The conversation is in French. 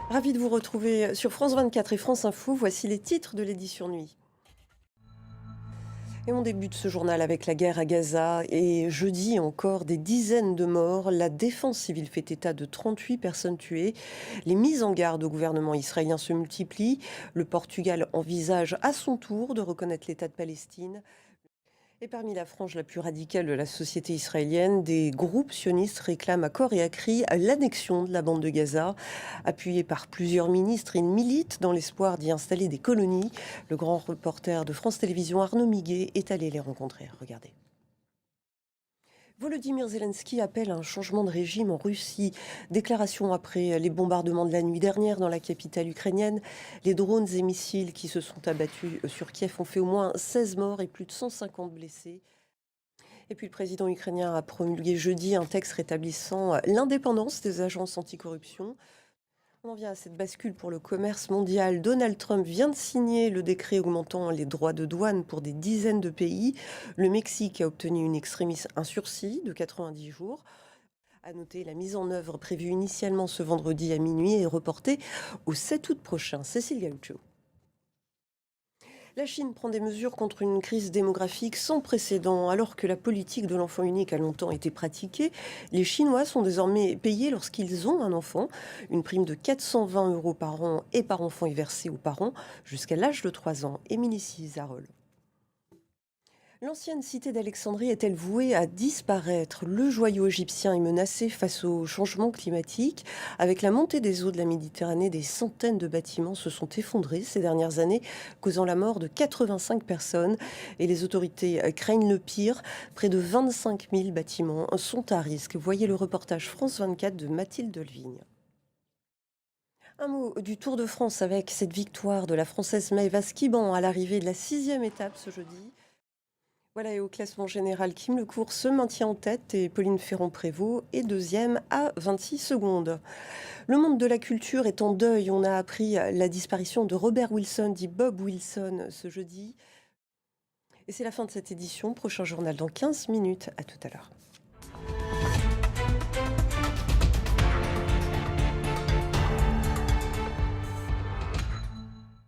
Ravi de vous retrouver sur France 24 et France Info. Voici les titres de l'édition nuit. Et on débute ce journal avec la guerre à Gaza et jeudi encore des dizaines de morts. La défense civile fait état de 38 personnes tuées. Les mises en garde au gouvernement israélien se multiplient. Le Portugal envisage à son tour de reconnaître l'État de Palestine. Et parmi la frange la plus radicale de la société israélienne, des groupes sionistes réclament à corps et à cri l'annexion de la bande de Gaza. Appuyés par plusieurs ministres, ils militent dans l'espoir d'y installer des colonies. Le grand reporter de France Télévisions, Arnaud Miguet, est allé les rencontrer. Regardez. Volodymyr Zelensky appelle à un changement de régime en Russie. Déclaration après les bombardements de la nuit dernière dans la capitale ukrainienne. Les drones et missiles qui se sont abattus sur Kiev ont fait au moins 16 morts et plus de 150 blessés. Et puis le président ukrainien a promulgué jeudi un texte rétablissant l'indépendance des agences anticorruption. On en vient à cette bascule pour le commerce mondial. Donald Trump vient de signer le décret augmentant les droits de douane pour des dizaines de pays. Le Mexique a obtenu une extremis un sursis de 90 jours. À noter, la mise en œuvre prévue initialement ce vendredi à minuit est reportée au 7 août prochain. Cécile Gaucho. La Chine prend des mesures contre une crise démographique sans précédent. Alors que la politique de l'enfant unique a longtemps été pratiquée, les Chinois sont désormais payés lorsqu'ils ont un enfant. Une prime de 420 euros par an et par enfant est versée aux parents jusqu'à l'âge de 3 ans. Émilie Cizarol. L'ancienne cité d'Alexandrie est-elle vouée à disparaître? Le joyau égyptien est menacé face au changement climatique. Avec la montée des eaux de la Méditerranée, des centaines de bâtiments se sont effondrés ces dernières années, causant la mort de 85 personnes. Et les autorités craignent le pire. Près de 25 000 bâtiments sont à risque. Voyez le reportage France 24 de Mathilde Delvigne. Un mot du Tour de France avec cette victoire de la Française Maëva Skiban à l'arrivée de la 6e étape ce jeudi. Voilà, et au classement général, Kim Lecourt se maintient en tête et Pauline Ferrand-Prévot est deuxième à 26 secondes. Le monde de la culture est en deuil. On a appris la disparition de Robert Wilson, dit Bob Wilson, ce jeudi. Et c'est la fin de cette édition. Prochain journal dans 15 minutes. À tout à l'heure.